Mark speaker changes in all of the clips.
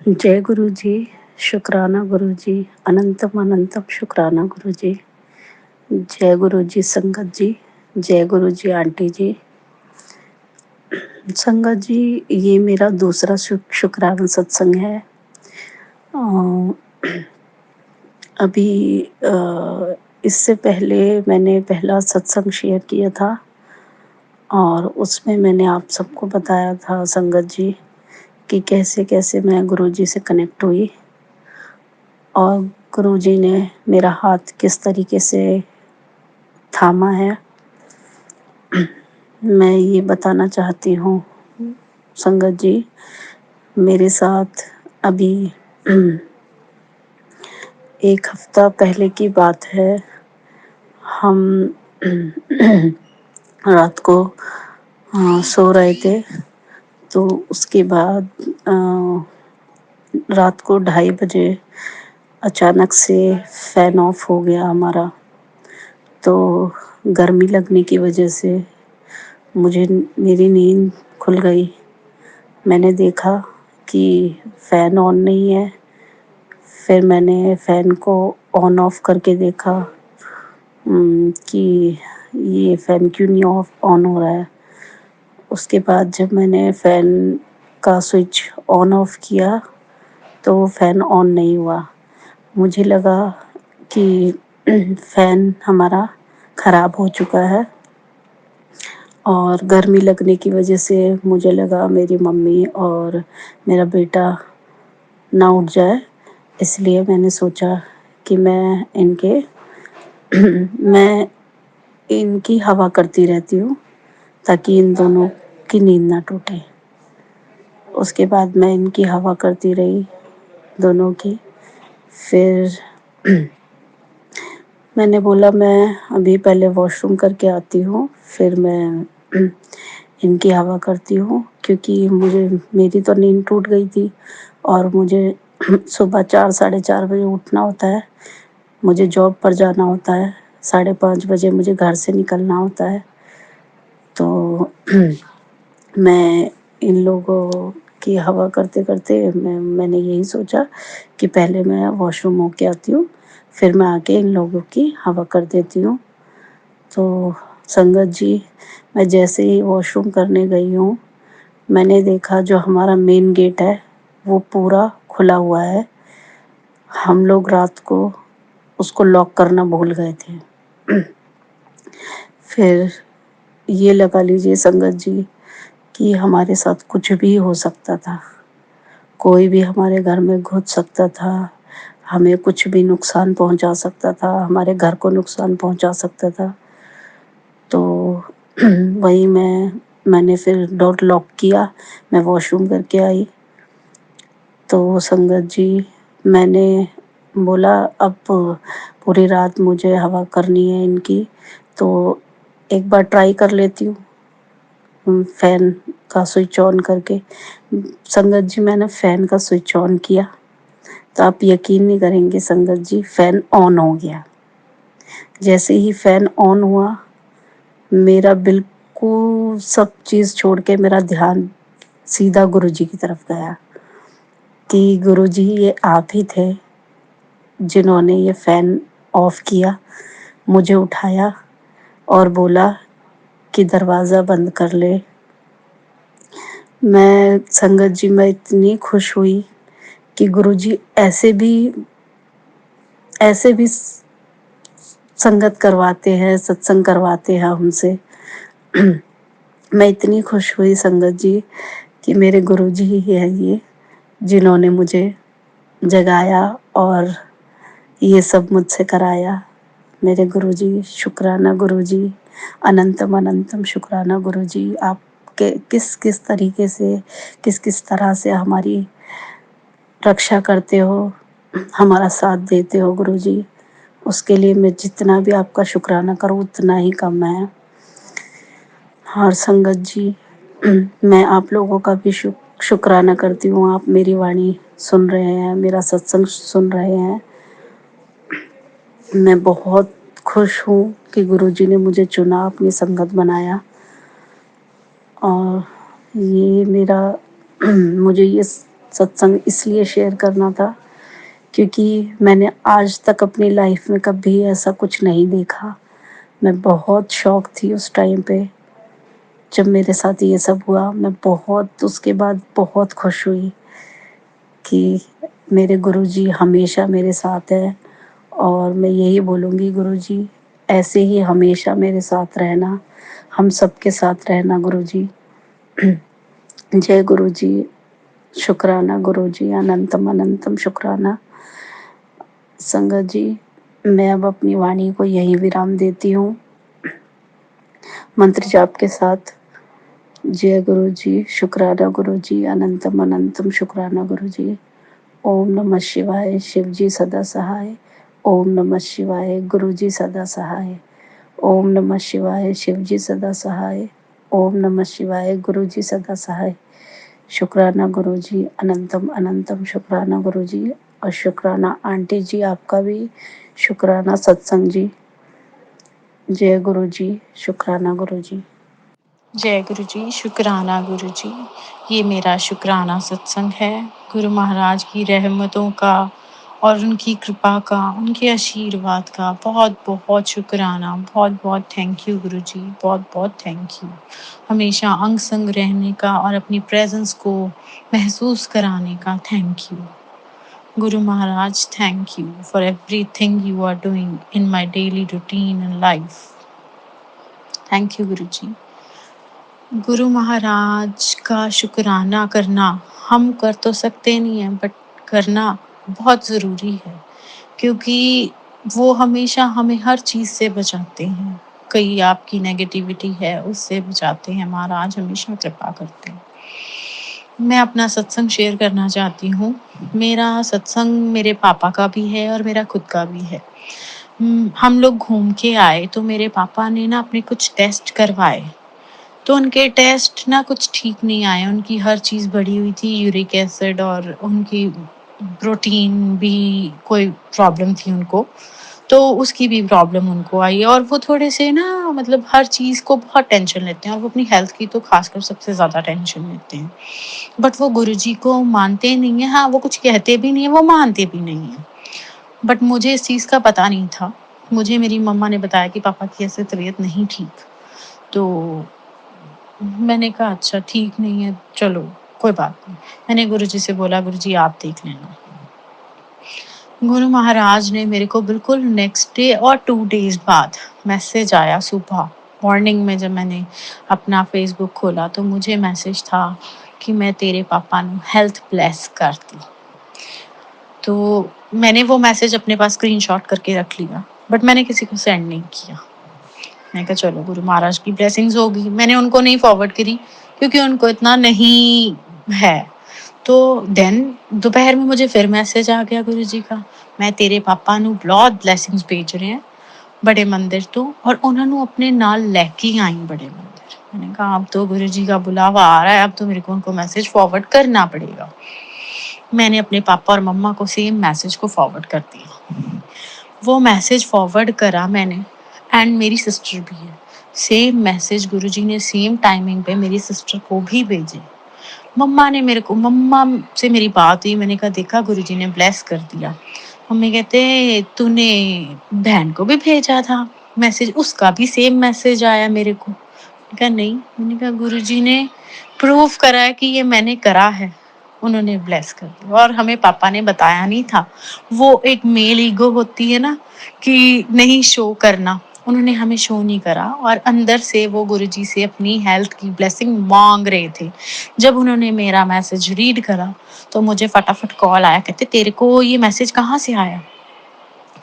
Speaker 1: जय गुरु जी, शुक्राना गुरु जी, अनंतम अनंतम शुक्राना गुरु जी। जय गुरु जी संगत जी, जय गुरु जी आंटी जी। संगत जी, ये मेरा दूसरा शुक्राना सत्संग है। अ, अभी इससे पहले मैंने पहला सत्संग शेयर किया था और उसमें मैंने आप सबको बताया था संगत जी कि कैसे कैसे मैं गुरु जी से कनेक्ट हुई और गुरुजी ने मेरा हाथ किस तरीके से थामा है। मैं ये बताना चाहती हूँ संगत जी, मेरे साथ अभी 1 हफ्ता पहले की बात है। हम रात को सो रहे थे, तो उसके बाद रात को 2:30 बजे अचानक से फ़ैन ऑफ हो गया हमारा। तो गर्मी लगने की वजह से मेरी नींद खुल गई। मैंने देखा कि फ़ैन ऑन नहीं है। फिर मैंने फ़ैन को ऑन ऑफ करके देखा कि ये फ़ैन क्यों नहीं ऑन हो रहा है। उसके बाद जब मैंने फ़ैन का स्विच ऑन ऑफ किया तो वो फ़ैन ऑन नहीं हुआ। मुझे लगा कि फ़ैन हमारा ख़राब हो चुका है और गर्मी लगने की वजह से मुझे लगा मेरी मम्मी और मेरा बेटा ना उठ जाए, इसलिए मैंने सोचा कि मैं इनकी हवा करती रहती हूँ ताकि इन दोनों की नींद ना टूटे। उसके बाद मैं इनकी हवा करती रही दोनों की। फिर मैंने बोला मैं अभी पहले वॉशरूम करके आती हूँ, फिर मैं इनकी हवा करती हूँ, क्योंकि मेरी तो नींद टूट गई थी और मुझे सुबह 4 साढ़े 4 बजे उठना होता है। मुझे जॉब पर जाना होता है, 5:30 बजे मुझे घर से निकलना होता है। तो मैं इन लोगों की हवा करते करते मैंने यही सोचा कि पहले मैं वॉशरूम होके आती हूँ, फिर मैं आके इन लोगों की हवा कर देती हूँ। तो संगत जी, मैं जैसे ही वॉशरूम करने गई हूँ, मैंने देखा जो हमारा मेन गेट है वो पूरा खुला हुआ है। हम लोग रात को उसको लॉक करना भूल गए थे। फिर ये लगा लीजिए संगत जी कि हमारे साथ कुछ भी हो सकता था। कोई भी हमारे घर में घुस सकता था, हमें कुछ भी नुकसान पहुंचा सकता था, हमारे घर को नुकसान पहुंचा सकता था। तो वही मैंने फिर डोर लॉक किया, मैं वॉशरूम करके आई। तो संगत जी, मैंने बोला अब पूरी रात मुझे हवा करनी है इनकी, तो एक बार ट्राई कर लेती हूँ फ़ैन का स्विच ऑन करके। संगत जी, मैंने फ़ैन का स्विच ऑन किया तो आप यकीन नहीं करेंगे संगत जी, फ़ैन ऑन हो गया। जैसे ही फ़ैन ऑन हुआ, मेरा बिल्कुल सब चीज़ छोड़ के मेरा ध्यान सीधा गुरुजी की तरफ गया कि गुरुजी, ये आप ही थे जिन्होंने ये फ़ैन ऑफ किया, मुझे उठाया और बोला कि दरवाज़ा बंद कर ले। मैं संगत जी, मैं इतनी खुश हुई कि गुरुजी ऐसे भी संगत करवाते हैं, सत्संग करवाते हैं हमसे। मैं इतनी खुश हुई संगत जी कि मेरे गुरुजी ही है ये, जिन्होंने मुझे जगाया और ये सब मुझसे कराया। मेरे गुरुजी, शुक्राना गुरुजी, अनंतम अनंतम शुक्राना गुरुजी। आप किस किस तरीके से, किस किस तरह से हमारी रक्षा करते हो, हमारा साथ देते हो गुरुजी। उसके लिए मैं जितना भी आपका शुक्राना करूँ उतना ही कम है। और संगत जी, मैं आप लोगों का भी शुक्राना करती हूँ। आप मेरी वाणी सुन रहे हैं, मेरा सत्संग सुन रहे हैं। मैं बहुत खुश हूँ कि गुरुजी ने मुझे चुना, अपनी संगत बनाया और ये मेरा मुझे ये सत्संग इसलिए शेयर करना था क्योंकि मैंने आज तक अपनी लाइफ में कभी ऐसा कुछ नहीं देखा। मैं बहुत शॉक थी उस टाइम पे जब मेरे साथ ये सब हुआ। मैं बहुत उसके बाद बहुत खुश हुई कि मेरे गुरुजी हमेशा मेरे साथ हैं और मैं यही बोलूँगी गुरुजी ऐसे ही हमेशा मेरे साथ रहना, हम सबके साथ रहना गुरुजी। जय गुरुजी, शुक्राना गुरुजी, अनंतम अनंतम शुक्राना। संगत जी, मैं अब अपनी वाणी को यहीं विराम देती हूँ मंत्र जाप के साथ। जय गुरुजी, शुक्राना गुरुजी, अनंतम अनंतम शुक्राना गुरुजी। ओम नमः शिवाय, शिवजी सदा सहाय। ओम नमः शिवाय, गुरुजी सदा सहाय। ओम नमः शिवाय, शिवजी सदा सहाय। ओम नमः शिवाय, गुरुजी सदा सहाय। शुक्राना गुरुजी, अनंतम अनंतम शुक्राना गुरुजी। और शुक्राना आंटी जी, आपका भी शुक्राना सत्संग जी। जय गुरुजी, शुक्राना गुरुजी।
Speaker 2: जय गुरु जी, शुक्राना गुरु जी। ये मेरा शुक्राना सत्संग है। गुरु महाराज की रहमतों का और उनकी कृपा का, उनके आशीर्वाद का बहुत बहुत शुक्राना। बहुत बहुत थैंक यू गुरु जी, बहुत बहुत थैंक यू। हमेशा अंग संग रहने का और अपनी प्रेजेंस को महसूस कराने का thank you. Guru Maharaj, thank you for everything you are doing in my daily routine and life. Thank you Guru ji. Guru Maharaj का शुक्राना करना हम कर तो सकते नहीं हैं, बट करना बहुत ज़रूरी है क्योंकि वो हमेशा हमें हर चीज़ से बचाते हैं। कई आपकी नेगेटिविटी है उससे बचाते हैं महाराज, हमेशा कृपा करते हैं। मैं अपना सत्संग शेयर करना चाहती हूँ। मेरा सत्संग मेरे पापा का भी है और मेरा खुद का भी है। हम लोग घूम के आए तो मेरे पापा ने ना अपने कुछ टेस्ट करवाए, तो उनके टेस्ट ना कुछ ठीक नहीं आए। उनकी हर चीज़ बढ़ी हुई थी, यूरिक एसिड और उनकी प्रोटीन भी कोई प्रॉब्लम थी उनको, तो उसकी भी प्रॉब्लम उनको आई। और वो थोड़े से ना मतलब हर चीज़ को बहुत टेंशन लेते हैं और वो अपनी हेल्थ की तो खासकर सबसे ज़्यादा टेंशन लेते हैं। बट वो गुरुजी को मानते नहीं है। हाँ, वो कुछ कहते भी नहीं है, वो मानते भी नहीं है। बट मुझे इस चीज़ का पता नहीं था। मुझे मेरी मम्मा ने बताया कि पापा की ऐसे तबीयत नहीं ठीक, तो मैंने कहा अच्छा ठीक नहीं है, चलो कोई बात नहीं। मैंने गुरुजी से बोला गुरुजी आप देख लेना। गुरु महाराज ने मेरे को बिल्कुल नेक्स्ट डे और 2 डेज बाद मैसेज आया सुबह मॉर्निंग में। जब मैंने अपना फेसबुक खोला तो मुझे मैसेज था कि मैं तेरे पापा ਨੂੰ हेल्थ ब्लेस करती। तो मैंने वो मैसेज अपने पास स्क्रीनशॉट करके रख लिया, बट मैंने किसी को सेंड नहीं किया। मैं कहा चलो गुरु महाराज की ब्लेसिंग्स होगी। मैंने उनको नहीं फॉरवर्ड करी क्योंकि उनको इतना नहीं है। तो देन दोपहर में मुझे फिर मैसेज आ गया गुरु जी का, मैं तेरे पापा ਨੂੰ बहुत ब्लेसिंग्स भेज रहे हैं बड़े मंदिर तो, और उन्होंने अपने नाल लेके आई बड़े मंदिर। मैंने कहा अब तो गुरु जी का बुलावा आ रहा है, अब तो मेरे को उनको मैसेज फॉरवर्ड करना पड़ेगा। मैंने अपने पापा और मम्मा को सेम मैसेज को फॉरवर्ड कर दिया। वो मैसेज फॉरवर्ड करा मैंने, एंड मेरी सिस्टर भी है। सेम मैसेज गुरुजी ने सेम टाइमिंग पे मेरी सिस्टर को भी भेजे। मम्मा से मेरी बात हुई, मैंने कहा देखा गुरुजी ने ब्लेस कर दिया। मम्मी कहते तूने बहन को भी भेजा था मैसेज, उसका भी सेम मैसेज आया मेरे को। मैंने कहा नहीं। मैंने कहा गुरुजी ने प्रूफ करा है कि ये मैंने करा है, उन्होंने ब्लेस कर दिया। और हमें पापा ने बताया नहीं था। वो एक मेल ईगो होती है ना कि नहीं शो करना, उन्होंने हमें शो नहीं करा और अंदर से वो गुरुजी से अपनी हेल्थ की ब्लेसिंग मांग रहे थे। जब उन्होंने मेरा मैसेज रीड करा तो मुझे फटाफट कॉल आया, कहते तेरे को ये मैसेज कहाँ से आया,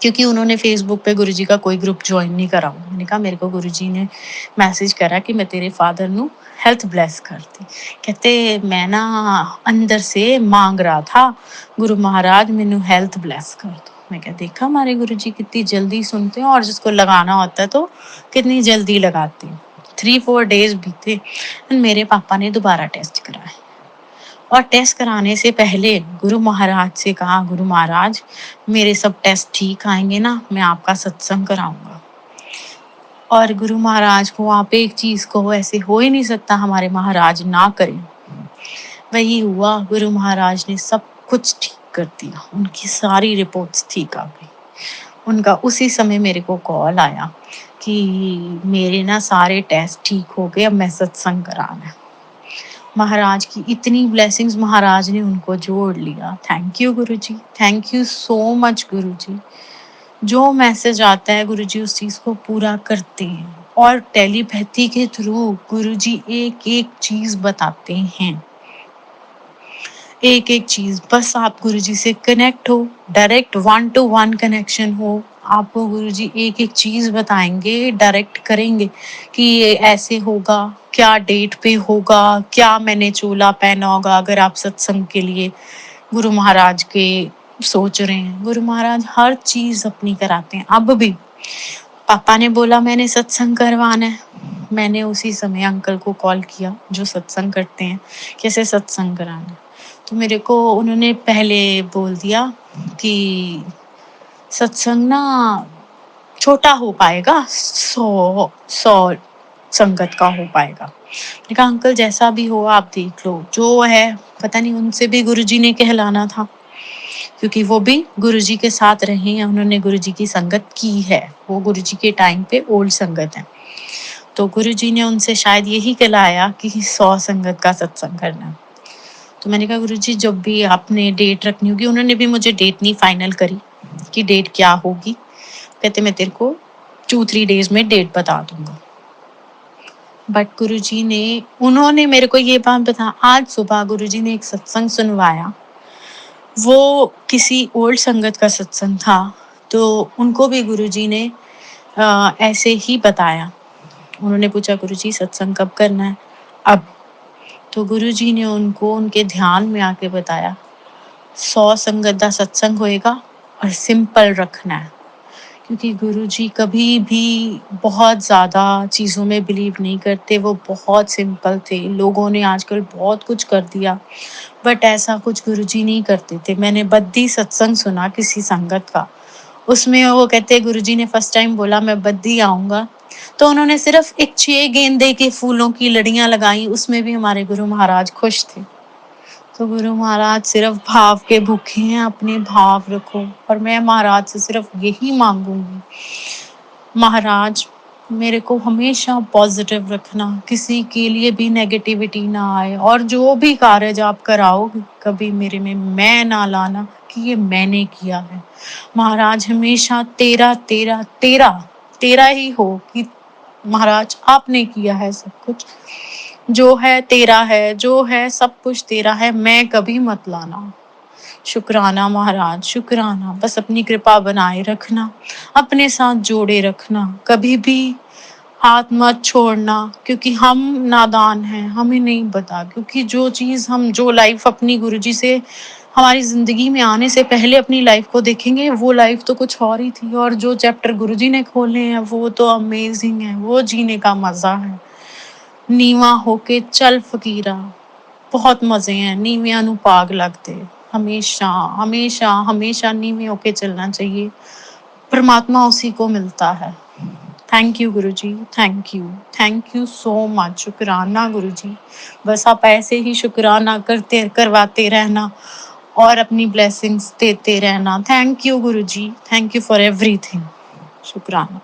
Speaker 2: क्योंकि उन्होंने फेसबुक पे गुरुजी का कोई ग्रुप ज्वाइन नहीं करा। मैंने कहा मेरे को गुरुजी ने मैसेज करा कि मैं तेरे फादर ਨੂੰ हेल्थ ब्लेस करती। कहते मैं ना अंदर से मांग रहा था गुरु महाराज मैनू हेल्थ ब्लेस कर दो। मैं क्या देखा हमारे गुरुजी कितनी जल्दी सुनते हैं और जिसको लगाना होता है तो कितनी जल्दी लगाते हैं। 3-4 डेज बीते, मेरे पापा ने दोबारा टेस्ट कराया और टेस्ट कराने से पहले गुरु महाराज से कहा गुरु महाराज मेरे सब टेस्ट ठीक आएंगे ना, मैं आपका सत्संग कराऊंगा। और गुरु महाराज को वहाँ पे एक चीज को ऐसे हो ही नहीं सकता हमारे महाराज ना करें। वही हुआ, गुरु महाराज ने सब कुछ ठीक कर दिया, उनकी सारी रिपोर्ट्स ठीक आ गई। उनका उसी समय मेरे को कॉल आया कि मेरे ना सारे टेस्ट ठीक हो गए, अब मैं सत्संग कराना है। महाराज की इतनी ब्लेसिंग्स, महाराज ने उनको जोड़ लिया। Thank you Guruji, thank you so much Guruji. जो मैसेज आता है गुरुजी उस चीज को पूरा करते हैं, और टेलीपैथी के थ्रू गुरुजी एक एक चीज बताते हैं, एक एक चीज। बस आप गुरुजी से कनेक्ट हो, डायरेक्ट 1-to-1 कनेक्शन हो, आपको गुरुजी एक एक चीज बताएंगे, डायरेक्ट करेंगे कि ये ऐसे होगा, क्या डेट पे होगा, क्या मैंने चोला पहना होगा अगर आप सत्संग के लिए गुरु महाराज के सोच रहे हैं। गुरु महाराज हर चीज अपनी कराते हैं। अब भी पापा ने बोला मैंने सत्संग करवाना है, मैंने उसी समय अंकल को कॉल किया जो सत्संग करते हैं, कैसे सत्संग कराना है। तो मेरे को उन्होंने पहले बोल दिया कि सत्संग ना छोटा हो पाएगा, 100 संगत का हो पाएगा। मैंने कहा अंकल जैसा भी हो आप देख लो, जो है पता नहीं, उनसे भी गुरुजी ने कहलाना था क्योंकि वो भी गुरुजी के साथ रहे हैं, उन्होंने गुरुजी की संगत की है, वो गुरुजी के टाइम पे ओल्ड संगत है। तो गुरुजी ने उनसे शायद यही कहलाया कि 100 संगत का सत्संग करना। तो मैंने कहा गुरुजी जब भी आपने डेट रखनी होगी, उन्होंने भी मुझे डेट नहीं फाइनल करी कि डेट क्या होगी, कहते मैं तेरे को 2-3 डेज में डेट बता दूंगा। बट गुरुजी ने, उन्होंने मेरे को ये बात बता, आज सुबह गुरुजी ने एक सत्संग सुनवाया, वो किसी ओल्ड संगत का सत्संग था। तो उनको भी गुरुजी ने ऐसे ही बताया। उन्होंने पूछा गुरुजी सत्संग कब करना है? अब। तो गुरुजी ने उनको उनके ध्यान में आके बताया 100 संगत का सत्संग होएगा और सिंपल रखना है, क्योंकि गुरुजी कभी भी बहुत ज़्यादा चीज़ों में बिलीव नहीं करते, वो बहुत सिंपल थे। लोगों ने आजकल बहुत कुछ कर दिया बट ऐसा कुछ गुरुजी नहीं करते थे। मैंने बद्दी सत्संग सुना किसी संगत का, उसमें वो कहते गुरुजी ने फर्स्ट टाइम बोला मैं बद्दी आऊँगा, तो उन्होंने सिर्फ एक 6 गेंदे के फूलों की लड़ियाँ लगाई, उसमें भी हमारे गुरु महाराज खुश थे। तो गुरु महाराज सिर्फ भाव के भूखे हैं, अपने भाव रखो। और मैं महाराज से सिर्फ यही मांगूंगी, महाराज मेरे को हमेशा पॉजिटिव रखना, किसी के लिए भी नेगेटिविटी ना आए, और जो भी कार्य आप कराओगे कभी मेरे में मैं ना लाना कि ये मैंने किया है। महाराज हमेशा तेरा तेरा तेरा तेरा ही हो कि महाराज आपने किया है सब कुछ, जो है तेरा है, जो है सब कुछ तेरा है, मैं कभी मत लाना। शुक्राना महाराज, शुक्राना। बस अपनी कृपा बनाए रखना, अपने साथ जोड़े रखना, कभी भी हाथ मत छोड़ना, क्योंकि हम नादान हैं, हमें नहीं पता। क्योंकि जो चीज़ हम, जो लाइफ अपनी गुरुजी से हमारी ज़िंदगी में आने से पहले अपनी लाइफ को देखेंगे, वो लाइफ तो कुछ और ही थी, और जो चैप्टर गुरुजी ने खोले हैं वो तो अमेजिंग है, वो जीने का मज़ा है। नीवा होके चल फकीरा, बहुत मजे हैं, नीवियां नू पाग लगते। हमेशा हमेशा हमेशा नीवे होके चलना चाहिए, परमात्मा उसी को मिलता है। Thank you Guruji, thank you so much. शुक्राना गुरुजी, बस आप ऐसे ही शुक्राना करते करवाते रहना और अपनी ब्लेसिंग्स देते रहना। Thank you Guruji, thank you for everything. शुक्राना।